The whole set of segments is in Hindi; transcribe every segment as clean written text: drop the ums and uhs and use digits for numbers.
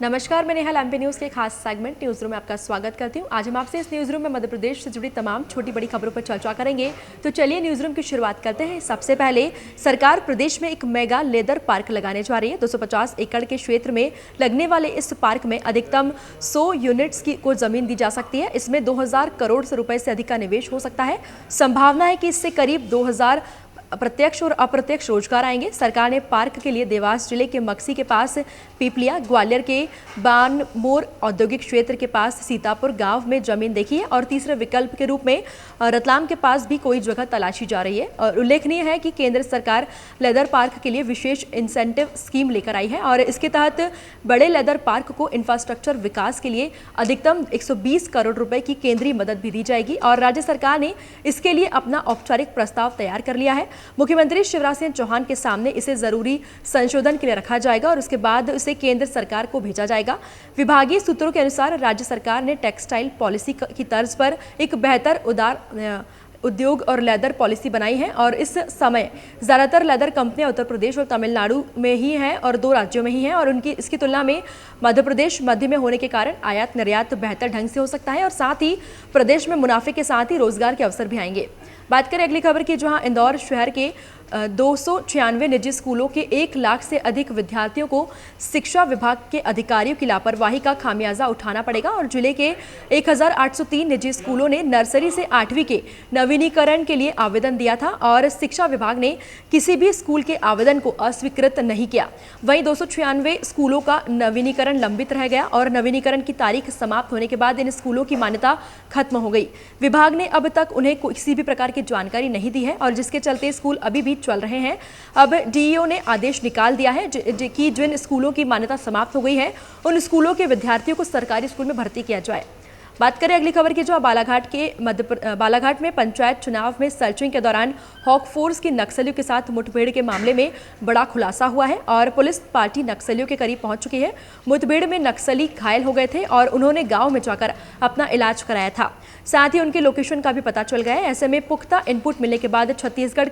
नमस्कार, मैं नेहा एमपी न्यूज़ के खास सेगमेंट न्यूज़ रूम में आपका स्वागत करती हूं। आज हम आपसे इस न्यूज़ रूम में मध्य प्रदेश से जुड़ी तमाम छोटी बड़ी खबरों पर चर्चा करेंगे। तो चलिए न्यूज़ रूम की शुरुआत करते हैं। सबसे पहले सरकार प्रदेश में एक मेगा लेदर पार्क लगाने जा रही है। 250 एकड़ के क्षेत्र में लगने वाले इस पार्क में अधिकतम 100 यूनिट्स को जमीन दी जा सकती है। इसमें 2000 करोड़ रुपए से अधिक का निवेश हो सकता है। संभावना है कि इससे करीब 2000 प्रत्यक्ष और अप्रत्यक्ष रोजगार आएंगे। सरकार ने पार्क के लिए देवास जिले के मक्सी के पास पीपलिया, ग्वालियर के बानमोर औद्योगिक क्षेत्र के पास सीतापुर गांव में जमीन देखी है और तीसरे विकल्प के रूप में रतलाम के पास भी कोई जगह तलाशी जा रही है। और उल्लेखनीय है कि केंद्र सरकार लेदर पार्क के लिए विशेष इंसेंटिव स्कीम लेकर आई है और इसके तहत बड़े लेदर पार्क को इंफ्रास्ट्रक्चर विकास के लिए अधिकतम 120 करोड़ रुपए की केंद्रीय मदद भी दी जाएगी और राज्य सरकार ने इसके लिए अपना औपचारिक प्रस्ताव तैयार कर लिया है। मुख्यमंत्री शिवराज सिंह चौहान के सामने इसे जरूरी संशोधन के लिए रखा जाएगा और उसके बाद इसे केंद्र सरकार को भेजा जाएगा। विभागीय सूत्रों के अनुसार राज्य सरकार ने टेक्सटाइल पॉलिसी की तर्ज पर एक बेहतर उदार उद्योग और लेदर पॉलिसी बनाई है और इस समय ज़्यादातर लेदर कंपनियां उत्तर प्रदेश और तमिलनाडु में ही हैं और 2 राज्यों में ही हैं और इसकी तुलना में मध्य प्रदेश मध्य में होने के कारण आयात निर्यात बेहतर ढंग से हो सकता है और साथ ही प्रदेश में मुनाफे के साथ ही रोजगार के अवसर भी आएंगे। बात करें अगली खबर की, जहां इंदौर शहर के 296 निजी स्कूलों के 1 लाख से अधिक विद्यार्थियों को शिक्षा विभाग के अधिकारियों की लापरवाही का खामियाजा उठाना पड़ेगा और जिले के 1803 निजी स्कूलों ने नर्सरी से 8वीं के नवीनीकरण के लिए आवेदन दिया था और शिक्षा विभाग ने किसी भी स्कूल के आवेदन को अस्वीकृत नहीं किया। वहीं 296 स्कूलों का नवीनीकरण लंबित रह गया और नवीनीकरण की तारीख समाप्त होने के बाद इन स्कूलों की मान्यता खत्म हो गई। विभाग ने अब तक उन्हें किसी भी प्रकार की जानकारी नहीं दी है और जिसके चलते स्कूल अभी भी चल रहे हैं। अब डीईओ ने आदेश निकाल दिया है कि जिन स्कूलों की मान्यता समाप्त हो गई है उन स्कूलों के विद्यार्थियों को सरकारी स्कूल में भर्ती किया जाए। बात करें अगली खबर की, जो बालाघाट में पंचायत चुनाव में सर्चिंग के दौरान हॉक फोर्स की नक्सलियों के साथ मुठभेड़ के मामले में बड़ा खुलासा हुआ है और पुलिस पार्टी नक्सलियों के करीब पहुंच चुकी है। मुठभेड़ में नक्सली घायल हो गए थे और उन्होंने गांव में जाकर अपना इलाज कराया था। साथ ही उनके लोकेशन का भी पता चल गया है। ऐसे में पुख्ता इनपुट मिलने के बाद छत्तीसगढ़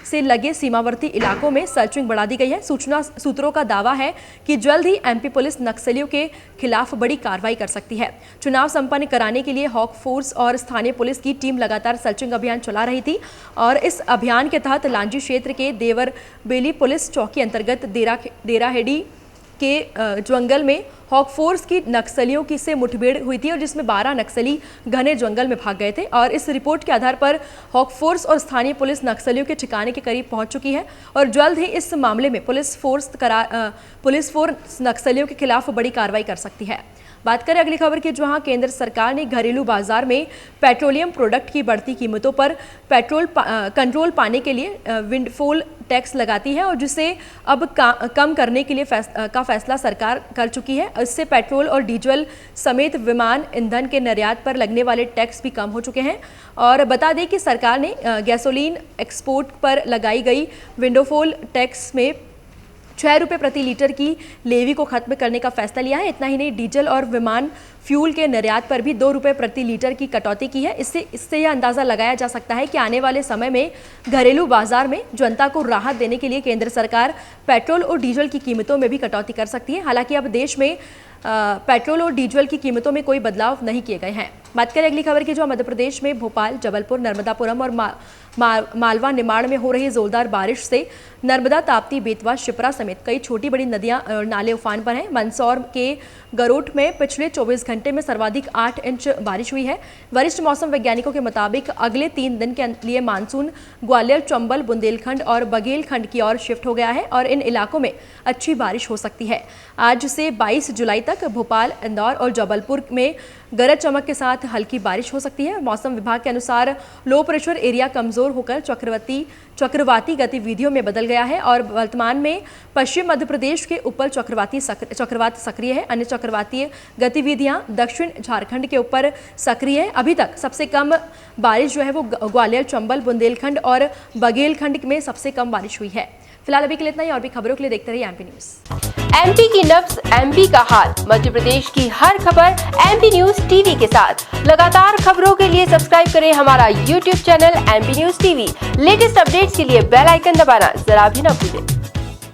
से लगे सीमावर्ती इलाकों में सर्चिंग बढ़ा दी गई है। सूत्रों का दावा है कि जल्द ही एमपी पुलिस नक्सलियों के खिलाफ बड़ी कार्रवाई कर सकती है। चुनाव संपन्न कराने के लिए हॉक फोर्स और स्थानीय पुलिस की टीम लगातार सर्चिंग अभियान चला रही थी और इस अभियान के तहत लांजी क्षेत्र के देवरबेली पुलिस चौकी अंतर्गत देराहेडी के जंगल में हॉक फोर्स की नक्सलियों की से मुठभेड़ हुई थी और जिसमें 12 नक्सली घने जंगल में भाग गए थे और इस रिपोर्ट के आधार पर हॉक फोर्स और स्थानीय पुलिस नक्सलियों के ठिकाने के करीब पहुंच चुकी है और जल्द ही इस मामले में पुलिस फोर्स नक्सलियों के खिलाफ बड़ी कार्रवाई कर सकती है। बात करें अगली खबर की, जहां केंद्र सरकार ने घरेलू बाजार में पेट्रोलियम प्रोडक्ट की बढ़ती कीमतों पर कंट्रोल पाने के लिए विंडफॉल टैक्स लगाती है और जिसे अब कम करने के लिए फैसला सरकार कर चुकी है। इससे पेट्रोल और डीजल समेत विमान ईंधन के निर्यात पर लगने वाले टैक्स भी कम हो चुके हैं। और बता दें कि सरकार ने गैसोलीन एक्सपोर्ट पर लगाई गई विंडफॉल टैक्स में 6 रुपये प्रति लीटर की लेवी को खत्म करने का फैसला लिया है। इतना ही नहीं, डीजल और विमान फ्यूल के निर्यात पर भी 2 रुपये प्रति लीटर की कटौती की है। इससे यह अंदाजा लगाया जा सकता है कि आने वाले समय में घरेलू बाजार में जनता को राहत देने के लिए केंद्र सरकार पेट्रोल और डीजल की कीमतों में भी कटौती कर सकती है। हालांकि अब देश में पेट्रोल और डीजल की कीमतों में कोई बदलाव नहीं किए गए हैं। बात करें अगली खबर की, जो मध्य प्रदेश में भोपाल, जबलपुर, नर्मदापुरम और मालवा निमाड़ में हो रही जोरदार बारिश से नर्मदा, ताप्ती, बेतवा, शिप्रा समेत कई छोटी बड़ी नदियां और नाले उफान पर हैं। मंदसौर के गरोट में पिछले 24 घंटे में सर्वाधिक 8 इंच बारिश हुई है। वरिष्ठ मौसम वैज्ञानिकों के मुताबिक अगले 3 दिन के लिए मानसून ग्वालियर, चंबल, बुंदेलखंड और बघेलखंड की ओर शिफ्ट हो गया है और इन इलाकों में अच्छी बारिश हो सकती है। आज से 22 जुलाई तक भोपाल, इंदौर और जबलपुर में गरज चमक के साथ हल्की बारिश हो सकती है। मौसम विभाग के अनुसार लो प्रेशर एरिया कमजोर होकर चक्रवाती गतिविधियों में बदल गया है और वर्तमान में पश्चिम मध्य प्रदेश के ऊपर चक्रवात सक्रिय है। अन्य चक्रवातीय गतिविधियां दक्षिण झारखंड के ऊपर सक्रिय है। अभी तक सबसे कम बारिश जो है वो ग्वालियर, चंबल, बुंदेलखंड और बघेलखंड में सबसे कम बारिश हुई है। फिलहाल अभी के लिए इतना ही और भी खबरों के लिए देखते रहिए एमपी न्यूज। एमपी की नब्ज, एमपी का हाल, मध्य प्रदेश की हर खबर एमपी न्यूज टीवी के साथ। लगातार खबरों के लिए सब्सक्राइब करें हमारा YouTube channel MP news TV. Latest updates के लिए बेल आइकन दबाना जरा भी न भूलें।